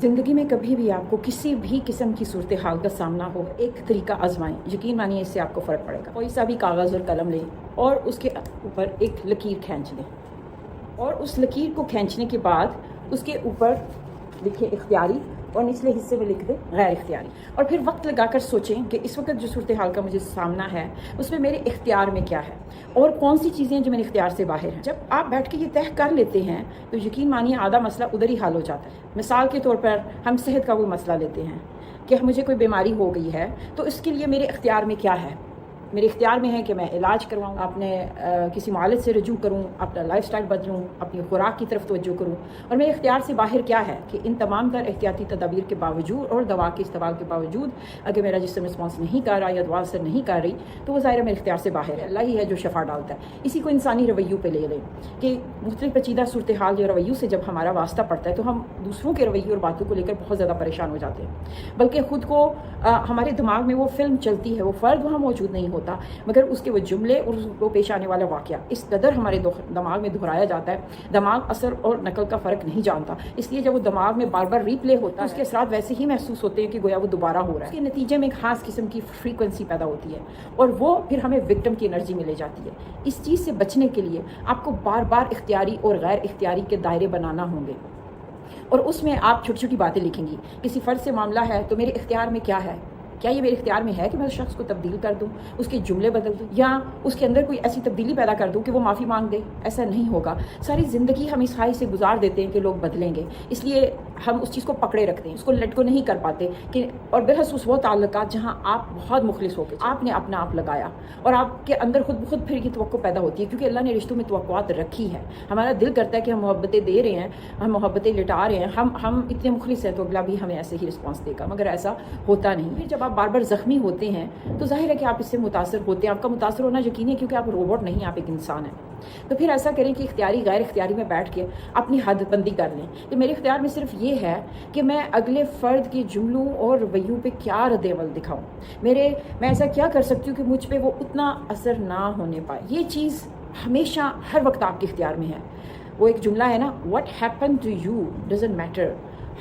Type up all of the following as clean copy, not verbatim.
ज़िंदगी में कभी भी आपको किसी भी किस्म की सूरत हाल का सामना हो, एक तरीका आजमाएं, यकीन मानिए इससे आपको फ़र्क पड़ेगा। कोई सा भी कागज़ और कलम लें और उसके ऊपर एक लकीर खींच लें और उस लकीर को खींचने के बाद उसके ऊपर लिखे इख्तियारी और निचले हिस्से में लिख दें गैर इख्तियारी, और फिर वक्त लगाकर सोचें कि इस वक्त जो सूरत हाल का मुझे सामना है उसमें मेरे इख्तियार में क्या है और कौन सी चीज़ें जो मेरे इख्तियार से बाहर हैं। जब आप बैठ के ये तय कर लेते हैं तो यकीन मानिए आधा मसला उधर ही हल हो जाता है। मिसाल के तौर पर हम सेहत का कोई मसला लेते हैं कि मुझे कोई बीमारी हो गई है तो इसके लिए मेरे इख्तियार में क्या है। मेरे इख्तियार में है कि मैं इलाज करवाऊँ, अपने किसी मालिज से रजू करूँ, अपना लाइफ स्टाइल बदलूँ, अपनी खुराक की तरफ तवज्जो करूँ, और मेरे इख्तियार से बाहर क्या है कि इन तमाम तर एहतियाती तदाबीर के बावजूद और दवा के इस्तेमाल के बावजूद अगर मेरा जिस्म रिस्पॉन्स नहीं कर रहा या दवा असर नहीं कर रही तो वो ज़ाहिर मेरे इख्तियार से बाहर है। अल्लाह ही है जो शफा डालता है। इसी को इंसानी रवैयों पर ले लें कि मुख्तलिफ पेचीदा सूरत हाल जो रवैयों से जब हमारा वास्ता पड़ता है तो हम दूसरों के रवैये और बातों को लेकर बहुत ज़्यादा परेशान हो जाते हैं, बल्कि ख़ुद को हमारे दिमाग में वो फिल्म चलती है, वो फ़र्द वहाँ मौजूद नहीं होता मगर उसके वो जुमले और उसको पेश आने वाला वाक़या इस कदर हमारे दिमाग में दोहराया जाता है। दिमाग असर और नकल का फ़र्क नहीं जानता, इसलिए जब वो दिमाग में बार बार रीप्ले होता है उसके असरात वैसे ही महसूस होते हैं कि गोया वो दोबारा हो रहा है। उसके नतीजे में एक ख़ास किस्म की फ्रीक्वेंसी पैदा होती है और वो फिर हमें विक्टिम की एनर्जी में ले जाती है। इस चीज़ से बचने के लिए आपको बार बार इख्तियारी और गैर इख्तियारी के दायरे बनाना होंगे और उसमें आप छोटी छोटी बातें लिखेंगी। किसी फ़र्द से मामला है तो मेरे इख्तियार में क्या है, क्या ये मेरे इख्तियार में है कि मैं उस शख्स को तब्दील कर दूं, उसके जुमले बदल दूं या उसके अंदर कोई ऐसी तब्दीली पैदा कर दूं कि वो माफ़ी मांग दे। ऐसा नहीं होगा। सारी ज़िंदगी हम इस हाई से गुजार देते हैं कि लोग बदलेंगे, इसलिए हम उस चीज़ को पकड़े रखते हैं, उसको लेट को नहीं कर पाते कि और बेहसूस वो ताल्लुकात जहाँ आप बहुत मुखलिस होकर आपने अपना आप लगाया और आपके अंदर खुद फिर की तवक्को पैदा होती है, क्योंकि अल्लाह ने रिश्तों में तवक्कुआत रखी है। हमारा दिल करता है कि हम मोहब्बतें दे रहे हैं, हम मोहब्बतें लिटा रहे हैं, हम इतने मुखलिस हैं तो अगला भी हमें ऐसे ही रिस्पॉन्स देगा, मगर ऐसा होता नहीं। फिर जब आप बार बार ज़ख्मी होते हैं तो जाहिर है कि आप इससे मुतासर होते हैं। आपका मुतासर होना यकीनी है क्योंकि आप रोबोट नहीं, आप एक इंसान हैं। तो फिर ऐसा करें कि इख्तियारी गैर इख्तियारी में बैठ के अपनी हद बंदी कर लें कि मेरे इख्तियार में सिर्फ ये है कि मैं अगले फ़र्द के जुमलों और रवैयों पे क्या रद्द-ए-अमल दिखाऊं, मैं ऐसा क्या कर सकती हूँ कि मुझ पे वो उतना असर ना होने पाए। ये चीज़ हमेशा हर वक्त आपके इख्तियार में है। वो एक जुमला है ना, what happen to you doesn't matter,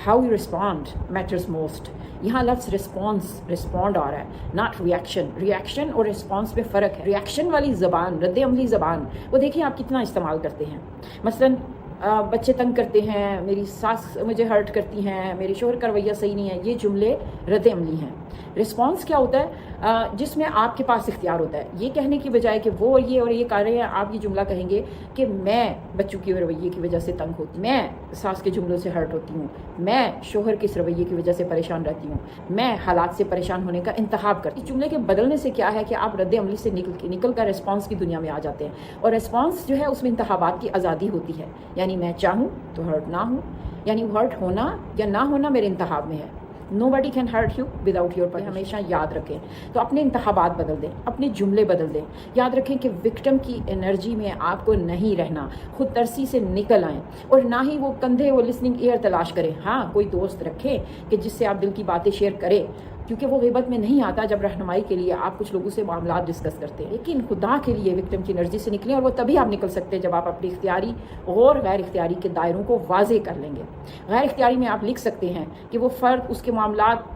how you respond matters most. यहाँ लफ्ज़ रिस्पॉन्ड आ रहा है, नॉट रिएक्शन और रिस्पॉन्स में फ़र्क है। रिएक्शन वाली ज़बान, रद्द-ए-अमली ज़बान, वो देखिए आप कितना इस्तेमाल करते हैं। मसलन बच्चे तंग करते हैं, मेरी सास मुझे हर्ट करती हैं, मेरे शोहर का रवैया सही नहीं है, ये जुमले रद्द-ए-अमली हैं। रिस्पॉन्स क्या होता है जिसमें आपके पास इख्तियार होता है। ये कहने की बजाय कि वो और ये कर रहे हैं, आप ये जुमला कहेंगे कि मैं बच्चों के रवैये की वजह से तंग होती, मैं सास के जुमलों से हर्ट होती हूँ, मैं शोहर के इस रवैये की वजह से परेशान रहती हूँ, मैं हालात से परेशान होने का इंतखाब करती हूँ। इस जुमले के बदलने से क्या है कि आप रद्द-ए-अमली से निकल कर रिस्पॉन्स की दुनिया में आ जाते हैं, और रिस्पॉन्स जो है उसमें इंतखाबात की आज़ादी होती है। यानी मैं चाहूँ तो हर्ट ना हूँ, यानी हर्ट होना या ना होना मेरे इंतखाब में है। Nobody can hurt you without your permission। हमेशा याद रखें। तो अपने इंतखाबात बदल दें, अपने जुमले बदल दें। याद रखें कि विक्टिम की एनर्जी में आपको नहीं रहना, खुद तरसी से निकल आएँ और ना ही वो कंधे वो लिसनिंग ईयर तलाश करें। हाँ, कोई दोस्त रखें कि जिससे आप दिल की बातें शेयर करें, क्योंकि वो ग़ीबत में नहीं आता जब रहनुमाई के लिए आप कुछ लोगों से मामला डिस्कस करते हैं। लेकिन खुदा के लिए विक्टिम की एनर्जी से निकलें, और वो तभी आप निकल सकते हैं जब आप अपने इख्तियारी और गैर इख्तियारी के दायरों को वाज़े कर लेंगे। गैर इख्तियारी में आप लिख सकते हैं कि वो फ़र्द उसके मामलात,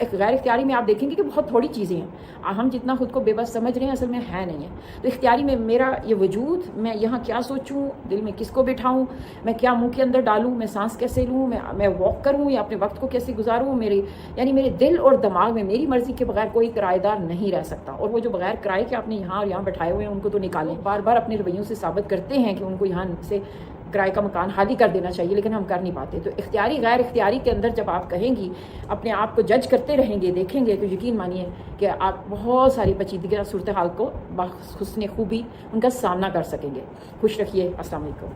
एक गैर इख्तियारी में आप देखेंगे कि बहुत थोड़ी चीज़ें हैं, हम जितना खुद को बेबस समझ रहे हैं असल में है नहीं है। तो इख्तियारी में मेरा ये वजूद, मैं यहाँ क्या सोचूं, दिल में किसको बिठाऊं, मैं क्या मुंह के अंदर डालूं, मैं सांस कैसे लूं, मैं वॉक करूं या अपने वक्त को कैसे गुजारूं, मेरे दिल और दिमाग में मेरी मर्ज़ी के बगैर कोई किराएदार नहीं रह सकता। और वो जो बगैर किराए के आपने यहाँ और यहाँ बैठाए हुए हैं उनको तो निकालें। बार बार अपने रवैयों से साबित करते हैं कि उनको यहाँ से किराए का मकान खाली कर देना चाहिए, लेकिन हम कर नहीं पाते। तो इख्तियारी गैर इख्तियारी के अंदर जब आप कहेंगी, अपने आप को जज करते रहेंगे, देखेंगे, तो यकीन मानिए कि आप बहुत सारी पेचीदगी सूरत हाल को हुस्न खूबी उनका सामना कर सकेंगे। खुश रखिए। अस्सलाम वालेकुम।